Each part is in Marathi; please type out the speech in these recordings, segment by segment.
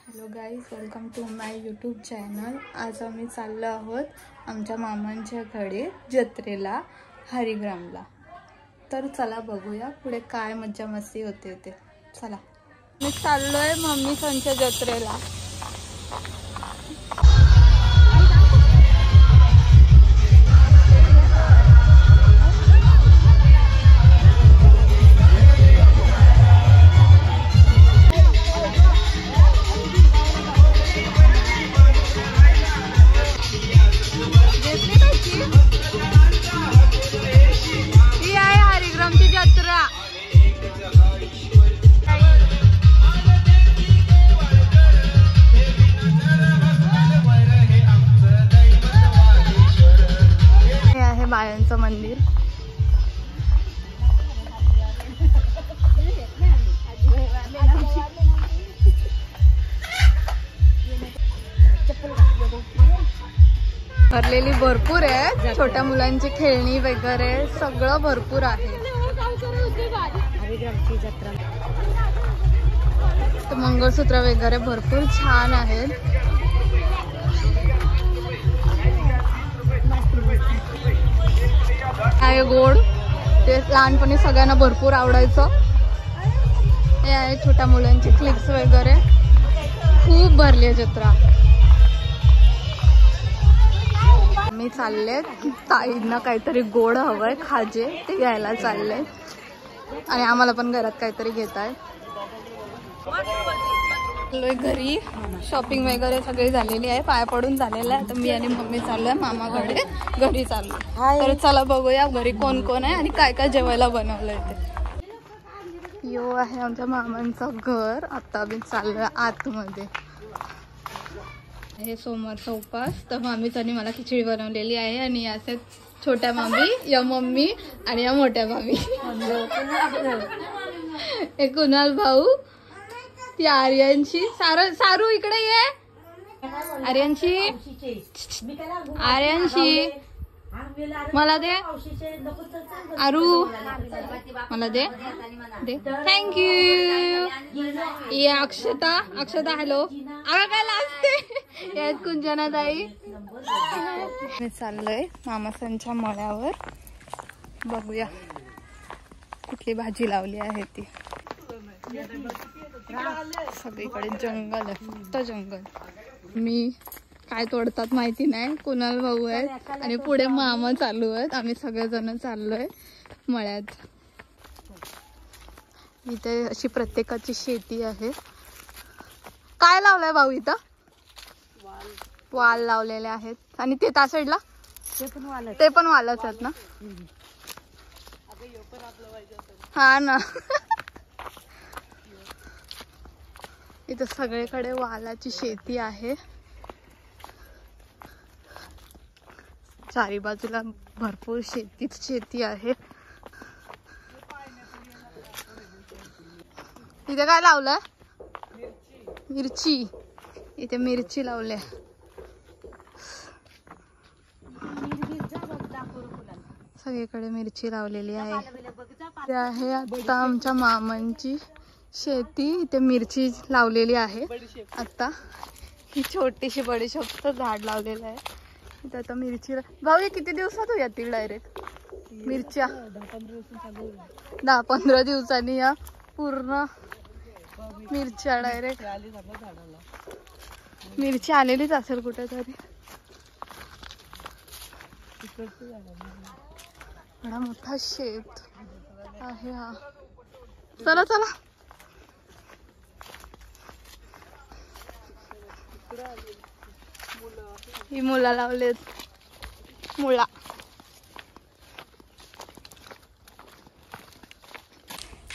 Hello guys, welcome to my YouTube channel. आज आम्ही चाललो आहोत आमच्या मामांच्या घरी जत्रेला, हरिग्रामला। तर चला बघूया पुढे काय मज्जा मस्ती होते ते। चला, मी चाललोय मम्मी त्यांच्या जत्रेला। बायांचं मंदिर। भरलेली भरपूर आहे, छोट्या मुलांची खेळणी वगैरे सगळं भरपूर आहे। मंगळसूत्र वगैरे भरपूर छान आहेत। आहे गोड, ते लहानपणी सगळ्यांना भरपूर आवडायचं। हे आहे छोट्या मुलांची क्लिप्स वगैरे, खूप भरली आहे जत्रा। मी चालले, ताईंना काहीतरी गोड हवंय खाजे, ते घ्यायला चालले आणि आम्हाला पण घरात काहीतरी घेत आहे। घरी शॉपिंग वगैरे सगळी झालेली आहे, पाया पडून झालेला आहे। तर मी आणि मम्मी चाललोय मामाकडे, घरी चाललो। तर चला बघूया घरी कोण कोण आहे आणि काय काय जेवायला बनवलंय ते। यो आहे आमच्या मामांचं घर। आता आम्ही चाललोय आतमध्ये। हे सोमवारचा उपास, तर मामीचानी मला खिचडी बनवलेली आहे आणि असे छोट्या मामी, या मम्मी आणि या मोठ्या मामी। हे कुणाल भाऊ, ती आर्यनशी, सारू इकडे ये। आर्यनशी, आर्यनशी मला दे। आरू मला दे दे, थँक्यू। ये अक्षता, अक्षता हॅलो। अगं काय लाजते। यात कुंजना ताई। मी चाललोय मामासांच्या मळ्यावर, बघूया कुठली भाजी लावली आहे ती। सगळीकडे जंगल आहे, फक्त जंगल। मी काय तोडतात माहिती नाही। कुणाल भाऊ आहेत आणि पुढे मामा चालू आहेत। आम्ही सगळेजण चाललोय मळ्यात। इथे अशी प्रत्येकाची शेती आहे। काय लावलंय भाऊ इथं? वाल लावलेले आहेत। आणि ते त्या साईडला ते पण वालच आहेत ना? हा ना। इथं सगळीकडे वालाची शेती आहे। चारी बाजूला भरपूर शेतीच शेती आहे। इथे काय लावलं? मिरची। इथे मिरची लावले। सगळीकडे मिरची लावलेली आहे। ते आहे आता आमच्या मामांची शेती। इथे मिरची लावलेली आहे। आता ही छोटीशी बडीशोपचं झाड लावलेलं आहे। इथे आता मिरची। भाऊ किती दिवसात येतील डायरेक्ट मिरच्या? 10-15 दिवसांनी या पूर्ण मिरच्या डायरेक्ट। मिरची आलेलीच असेल कुठेतरी। एवढा मोठा शेत आहे हा। चला चला, ही मुला लावलेत, मुळा।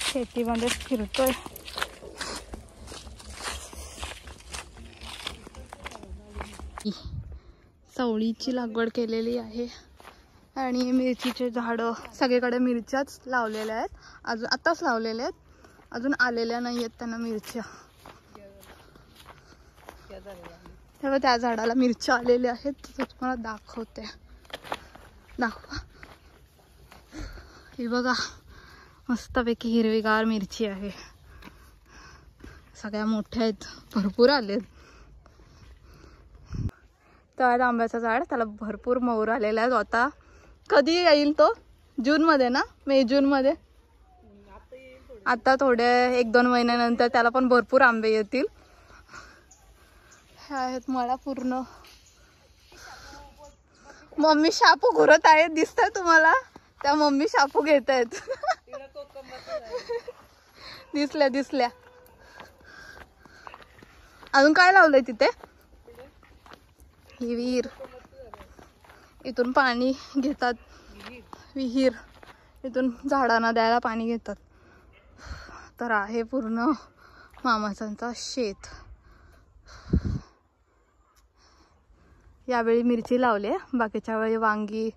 शेतीमध्ये फिरतोय। चवळीची लागवड केलेली आहे आणि मिरचीचे झाड, सगळीकडे मिरच्याच लावलेल्या आहेत। अजून आताच लावलेल्या आहेत, अजून आलेल्या नाही आहेत त्यांना मिरच्या। तेव्हा त्या झाडाला मिरच्या आलेल्या आहेत, ते तुम्हाला दाखवते। दाखवा, ही बघा मस्तपैकी हिरवीगार मिरची आहे। सगळ्या मोठ्या आहेत, भरपूर आलेत. तर आंब्याचं झाड, त्याला भरपूर मोहर आलेला आहे. आता कधी येईल तो? जूनमध्ये ना, मे जूनमध्ये. आता थोडे 1-2 महिन्यानंतर त्याला पण भरपूर आंबे येतील. हे आहेत मला पूर्ण. मम्मी शापू घुरत आहे, दिसतंय तुम्हाला? त्या मम्मी शापू घेत आहेत. दिसल्या. अजून काय लावलंय तिथे? ही विहीर, इथून पाणी घेतात. विहीर, इथून झाडांना द्यायला पाणी घेतात. तर आहे पूर्ण मामाचा शेत. यावेळी मिरची लावली, बाकीच्या वेळी वांगी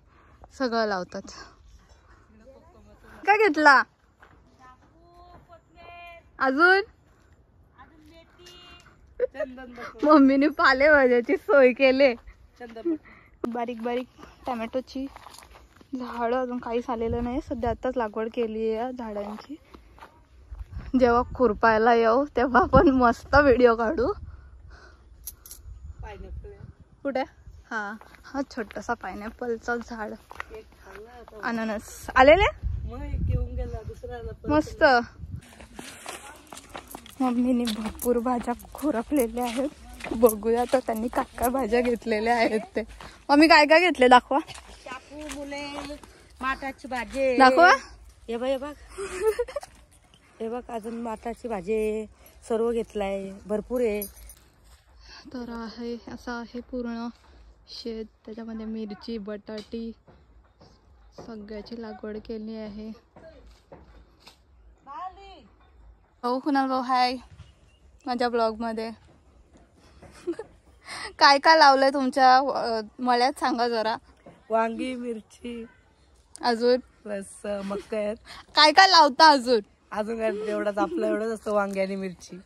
सगळं लावतात. काय घेतला अजून? मम्मीने पालेभाज्याची सोय केले. बारीक बारीक टोमॅटोची झाडं अजून काहीच आलेलं नाही. सध्या आताच लागवड केली आहे झाडांची. जेव्हा खुरपायला येऊ तेव्हा आपण मस्त व्हिडिओ काढू. कुठे? हा छोटासा पायनॅपलचा झाड. अननस आलेले मस्त. मम्मीने भरपूर भाज्या खुरपलेल्या आहेत. बघूया तर त्यांनी काय भाज्या घेतलेल्या आहेत ते. मम्मी काय काय घेतले दाखवा. शापू, मुले, माठाची भाजी दाखवा. हे बघ हे बघ, अजून माठाची भाजी सर्व घेतलाय, भरपूर आहे. तर आहे असं आहे पूर्ण शेत. त्याच्यामध्ये मिरची, बटाटी सगळ्याची लागवड केली आहे. हो कुणाल भाऊ, हाय माझ्या ब्लॉग मध्ये. काय काय लावलंय तुमच्या मळ्यात सांगा जरा. वांगी, मिरची, अजून प्लस मक्का आहेत. काय काय लावता अजून? अजून काय एवढंच, आपलं एवढंच असतं, वांगी आणि मिरची.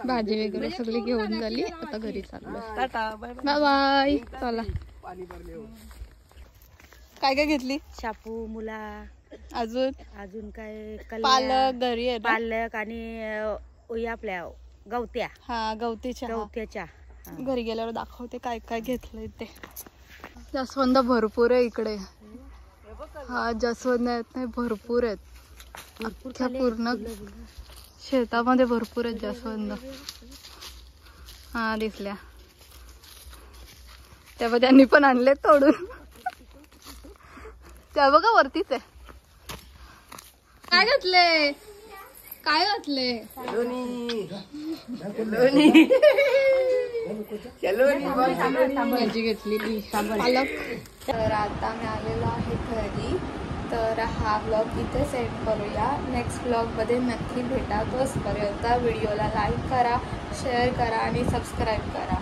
भाजी वगैरे सगळी घेऊन झाली. आता घरी चाललो. Bye bye. चला. काय काय घेतली? शापू, मुला, अजून काय पालक घरी आहे. पालक आणि आपल्या गवत्या. हा गवत्याच्या घरी गेल्यावर दाखवते काय काय घेतलंय ते. जास्वंद भरपूर आहे इकडे. हा जास्वंद आहेत नाही, भरपूर आहेत. अख्ख्या पूर्ण शेतामध्ये भरपूर आहेत जास्वंद. हा दिसल्या. तेव्हा त्यांनी पण आणले तोडून. त्या बघा वरतीच आहे. काय घातले? भाजी घेतलेली पालक. तर आता मी आलेलो आहे घरी. तर हा ब्लॉग इथे सेट करूया. नेक्स्ट ब्लॉगमध्ये नक्की भेटा. तोचपर्यंत व्हिडिओला लाईक करा, शेअर करा आणि सबस्क्राईब करा.